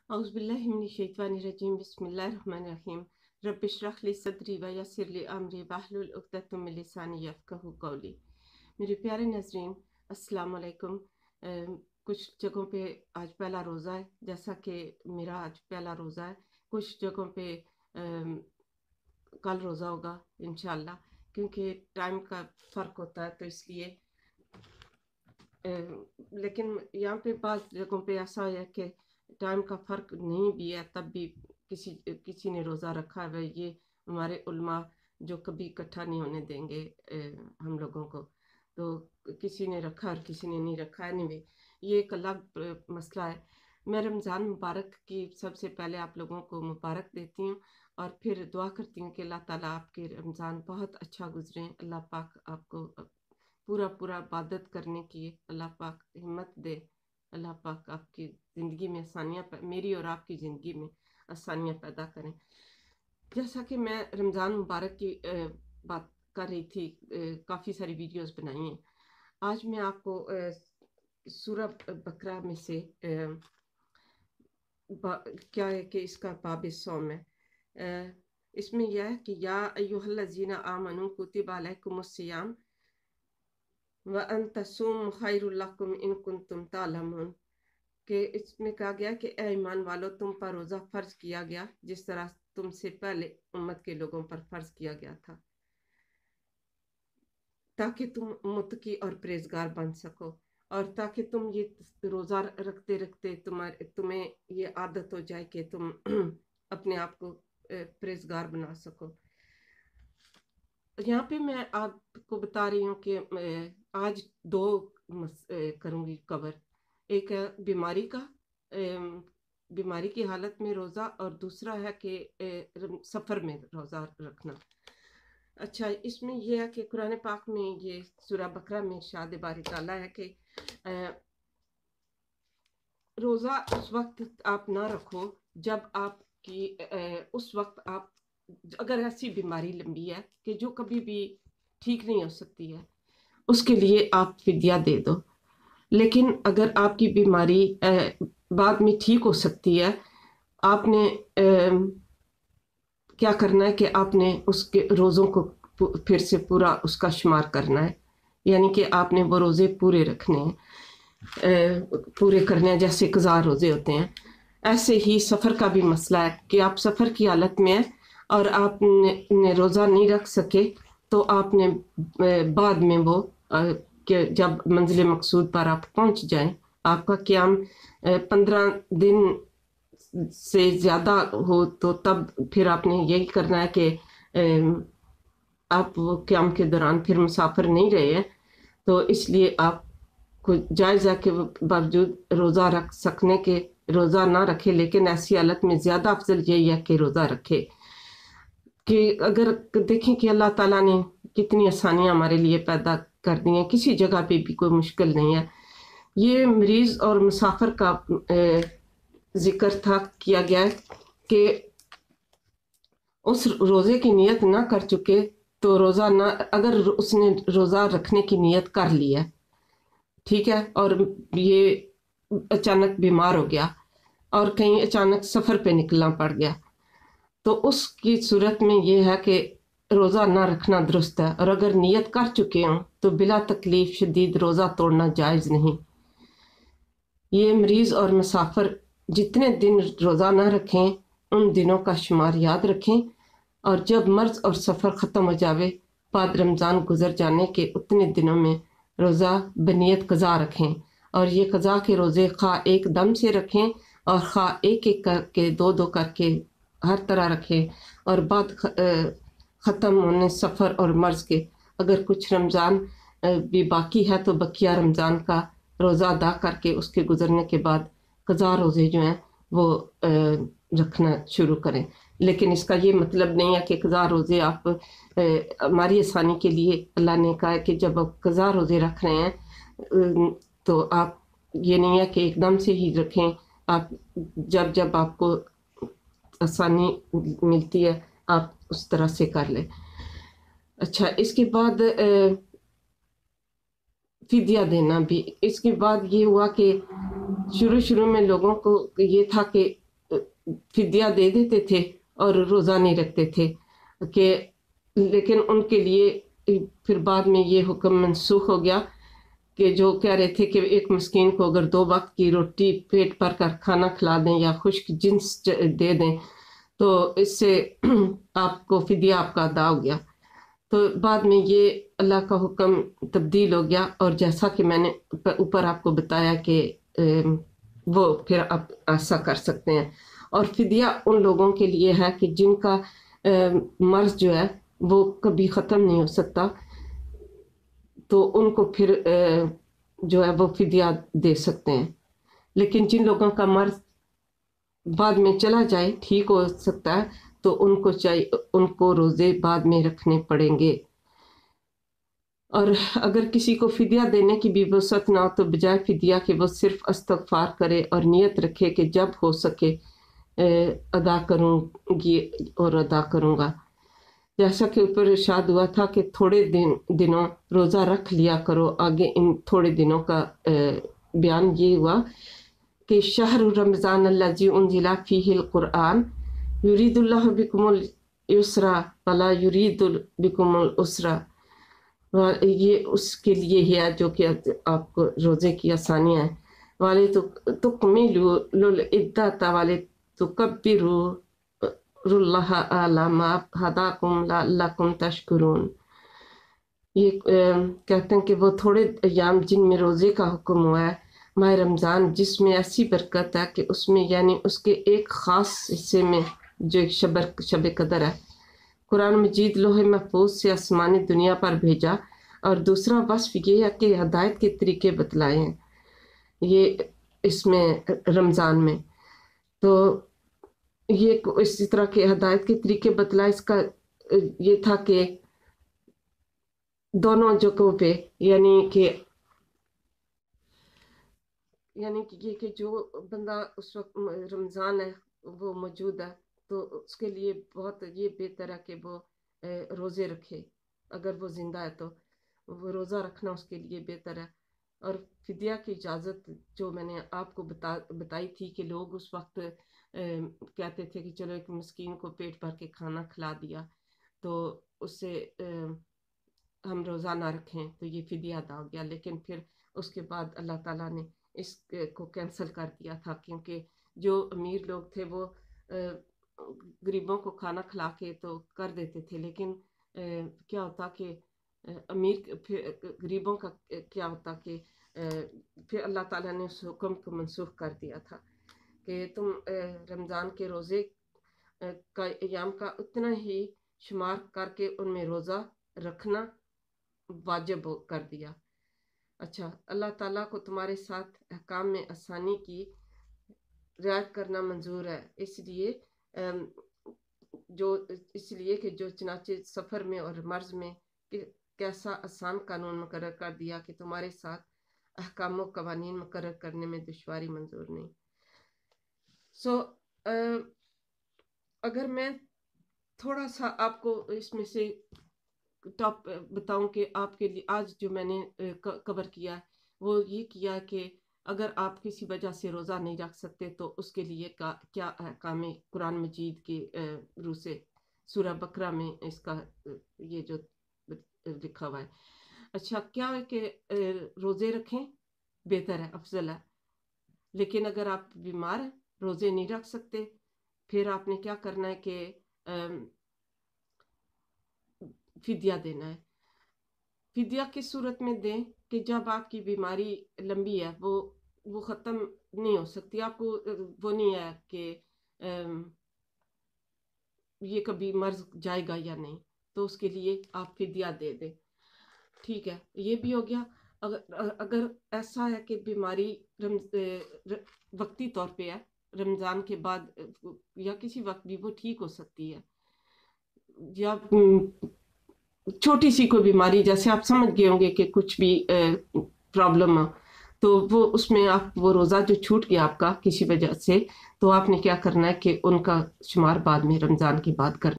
औज़ुबिल्लाहिमिनश्शैतानिर्रजीम बिस्मिल्लाहिर्रहमानिर्रहीम रब्बि इश्रह ली सदरी व यस्सिर ली अमरी वहलुल उक़दतम मिन लिसानी यफ़क़हू क़ौली। मेरे प्यारे नाज़रीन, अस्सलाम वालेकुम। कुछ जगहों पे आज पहला रोज़ा है, जैसा कि मेरा आज पहला रोज़ा है। कुछ जगहों पे कल रोज़ा होगा इंशाअल्लाह, क्योंकि टाइम का फ़र्क होता है तो इसलिए। लेकिन यहाँ पे बाज़ जगहों पे ऐसा है कि टाइम का फ़र्क नहीं भी है, तब भी किसी ने रोज़ा रखा है। ये हमारे उलमा जो कभी इकट्ठा नहीं होने देंगे हम लोगों को, तो किसी ने रखा और किसी ने नहीं रखा। एनीवे, ये एक अलग मसला है। मैं रमज़ान मुबारक की सबसे पहले आप लोगों को मुबारक देती हूँ और फिर दुआ करती हूँ कि अल्लाह ताला आपके रमज़ान बहुत अच्छा गुजरे। अल्लाह पाक आपको पूरा इबादत करने की अल्लाह पाक हिम्मत दे। अल्लाह पाक आपकी ज़िंदगी में आसानियाँ, मेरी और आपकी ज़िंदगी में आसानियाँ पैदा करें। जैसा कि मैं रमज़ान मुबारक की बात कर रही थी, काफ़ी सारी वीडियोस बनाई हैं। आज मैं आपको सूरह बकरा में से क्या है कि इसका बाब सौम है। इसमें यह है कि या अय्युहल्लज़ीना आमनू कुतिबा अलैकुमुस्सियाम व अन तसूम खैरुल लकुम इन कुंतुम तालमून, कि इसमें कहा गया कि ए ईमान वालों, तुम पर रोज़ा फ़र्ज किया गया जिस तरह तुमसे पहले उम्मत के लोगों पर फ़र्ज किया गया था, ताकि तुम मुत्तकी और परहेज़गार बन सको, और ताकि तुम ये रोज़ा रखते रखते तुम्हें ये आदत हो जाए कि तुम अपने आप को परहेज़गार बना सको। यहाँ पे मैं आपको बता रही हूँ कि आज दो करूँगी कवर। एक है बीमारी का, बीमारी की हालत में रोज़ा, और दूसरा है कि सफ़र में रोज़ा रखना। अच्छा, इसमें यह है कि कुरान पाक में ये सूरह बकरा में इरशाद बारी ताला है कि रोज़ा उस वक्त आप ना रखो जब आपकी उस वक्त आप, अगर ऐसी बीमारी लंबी है कि जो कभी भी ठीक नहीं हो सकती है, उसके लिए आप फिदिया दे दो। लेकिन अगर आपकी बीमारी बाद में ठीक हो सकती है, आपने क्या करना है कि आपने उसके रोज़ों को फिर से पूरा उसका शुमार करना है, यानी कि आपने वो रोज़े पूरे रखने हैं, पूरे करने हैं, जैसे कज़ा रोज़े होते हैं। ऐसे ही सफ़र का भी मसला है कि आप सफ़र की हालत में हैं और आपने रोज़ा नहीं रख सके, तो आपने बाद में वो कि जब मंजिल मकसूद पर आप पहुंच जाएं, आपका क़याम 15 दिन से ज़्यादा हो, तो तब फिर आपने यही करना है कि आप वो क़याम के दौरान फिर मुसाफिर नहीं रहे हैं, तो इसलिए आपको जायज़ है कि बावजूद रोज़ा रख सकने के रोज़ा ना रखे, लेकिन ऐसी हालत में ज़्यादा अफजल यही है कि रोज़ा रखे। कि अगर देखें कि अल्लाह ताला ने कितनी आसानियाँ हमारे लिए पैदा कर दी हैं, किसी जगह पे भी कोई मुश्किल नहीं है। ये मरीज़ और मुसाफिर का जिक्र था किया गया है कि उस रोज़े की नियत ना कर चुके तो रोज़ा ना, अगर उसने रोज़ा रखने की नियत कर ली है, ठीक है, और ये अचानक बीमार हो गया और कहीं अचानक सफ़र पे निकलना पड़ गया, तो उसकी सूरत में ये है कि रोज़ा ना रखना दुरुस्त है। और अगर नियत कर चुके हों तो बिला तकलीफ शदीद रोज़ा तोड़ना जायज़ नहीं। ये मरीज़ और मुसाफिर जितने दिन रोज़ा ना रखें उन दिनों का शुमार याद रखें, और जब मर्ज़ और सफ़र ख़त्म हो जावे, बाद रमज़ान गुजर जाने के उतने दिनों में रोज़ा बनियत कज़ा रखें। और ये कज़ा के रोज़े खा एक दम से रखें और खा एक एक करके दो दो करके हर तरह रखें, और बाद ख़त्म होने सफ़र और मर्ज़ के अगर कुछ रमज़ान भी बाकी है तो बकिया रमज़ान का रोज़ा अदा करके उसके गुजरने के बाद कज़ा रोज़े जो हैं वो रखना शुरू करें। लेकिन इसका ये मतलब नहीं है कि कज़ा रोज़े आप हमारी आसानी के लिए अल्लाह ने कहा है कि जब आप कज़ा रोज़े रख रहे हैं तो आप ये नहीं है कि एकदम से ही रखें, आप जब जब आपको आसानी मिलती है आप उस तरह से कर लें। अच्छा, इसके बाद फिदिया देना भी, इसके बाद ये हुआ कि शुरू में लोगों को ये था कि फिदिया दे देते थे और रोज़ा नहीं रखते थे कि, लेकिन उनके लिए फिर बाद में ये हुक्म मनसूख हो गया कि जो कह रहे थे कि एक मस्कीन को अगर 2 वक्त की रोटी पेट भर कर खाना खिला दें या खुश्क जिन्स दे दें तो इससे आपको फिदिया आपका अदा हो गया। तो बाद में ये अल्लाह का हुक्म तब्दील हो गया, और जैसा कि मैंने ऊपर आपको बताया कि वो फिर आप ऐसा कर सकते हैं। और फिदिया उन लोगों के लिए है कि जिनका मर्ज जो है वो कभी ख़त्म नहीं हो सकता, तो उनको फिर जो है वो फिदिया दे सकते हैं। लेकिन जिन लोगों का मर्ज बाद में चला जाए, ठीक हो सकता है, तो उनको रोज़े बाद में रखने पड़ेंगे। और अगर किसी को फिदिया देने की भी वसअत ना हो तो बजाय फिदिया के वो सिर्फ इस्तग़फ़ार करे और नियत रखे कि जब हो सके अदा करूँगी और अदा करूँगा। जैसा कि ऊपर इरशाद हुआ था कि थोड़े दिनों रोज़ा रख लिया करो। आगे इन थोड़े दिनों का बयान ये हुआ कि शहर रमज़ान अल्लज़ी उन्ज़िला फ़ीहिल क़ुरआन युरीदुल्लाहु बिकुमुल युस्रा वला युरीदु बिकुमुल उस्रा। ये उसके लिए है जो कि आपको रोज़े की आसानियाँ हैं। वाले तो तुकमिलुल इद्दत वाले तुकब्बिरू रुल्लाह अला मा हदाकुम लअल्लकुम तशकुरून। ये कहते हैं कि वो थोड़े अयाम जिनमें रोज़े का हुक्म हुआ है, माह रमज़ान, जिसमें ऐसी बरकत है कि उसमें यानी उसके एक ख़ास हिस्से में जो एक शब कदर है, कुरान मजीद लोहे महफूज से आसमानी दुनिया पर भेजा। और दूसरा वस्फ ये है कि हदायत के तरीके बतलाए हैं ये इसमें रमज़ान में। तो ये इसी तरह के हदायत के तरीके बतलाए, इसका ये था कि दोनों जगहों पे यानी कि ये कि जो बंदा उस वक्त रमज़ान है वो मौजूद है तो उसके लिए बहुत ये बेहतर है कि वो रोज़े रखे। अगर वो ज़िंदा है तो वो रोज़ा रखना उसके लिए बेहतर है। और फिदिया की इजाज़त जो मैंने आपको बताई थी कि लोग उस वक्त कहते थे कि चलो एक मस्कीन को पेट भर के खाना खिला दिया तो उससे हम रोज़ा ना रखें तो ये फिदिया अदा हो गया। लेकिन फिर उसके बाद अल्लाह ताला ने इसको कैंसिल कर दिया था, क्योंकि जो अमीर लोग थे वो गरीबों को खाना खिला के तो कर देते थे, लेकिन क्या होता कि अमीर फिर गरीबों का क्या होता कि फिर अल्लाह ताला ने उस हुक्म को मनसूख कर दिया था कि तुम रमज़ान के रोज़े का अयाम का उतना ही शुमार करके उनमें रोज़ा रखना वाजिब कर दिया। अच्छा, अल्लाह ताला को तुम्हारे साथ अहकाम में आसानी की रियायत करना मंजूर है, इसलिए कि जो चनाचे सफ़र में और मर्ज में कैसा आसान कानून मुकर्रर कर दिया कि तुम्हारे साथ अहकाम व कवानीन मुकर्रर करने में दुश्वारी मंजूर नहीं। अगर मैं थोड़ा सा आपको इसमें से टॉप बताऊं कि आपके लिए आज जो मैंने कवर किया वो ये किया कि अगर आप किसी वजह से रोज़ा नहीं रख सकते तो उसके लिए क्या अहकाम कुरान मजीद के रूह से सूरह बकरा में इसका ये जो लिखा हुआ है। अच्छा, क्या है कि रोज़े रखें बेहतर है, अफजल है। लेकिन अगर आप बीमार हैं, रोज़े नहीं रख सकते, फिर आपने क्या करना है कि फिदिया देना है। फिदिया किस सूरत में दें कि जब आपकी बीमारी लंबी है, वो ख़त्म नहीं हो सकती, आपको वो नहीं है कि ये कभी मर जाएगा या नहीं, तो उसके लिए आप फिदिया दे दें। ठीक है, ये भी हो गया। अगर ऐसा है कि बीमारी वक्ती तौर पे है, रमज़ान के बाद या किसी वक्त भी वो ठीक हो सकती है, या छोटी सी कोई बीमारी जैसे आप समझ गए होंगे कि कुछ भी प्रॉब्लम हो, तो वो उसमें आप वो रोज़ा जो छूट गया आपका किसी वजह से, तो आपने क्या करना है कि उनका शुमार बाद में रमज़ान के बाद करना।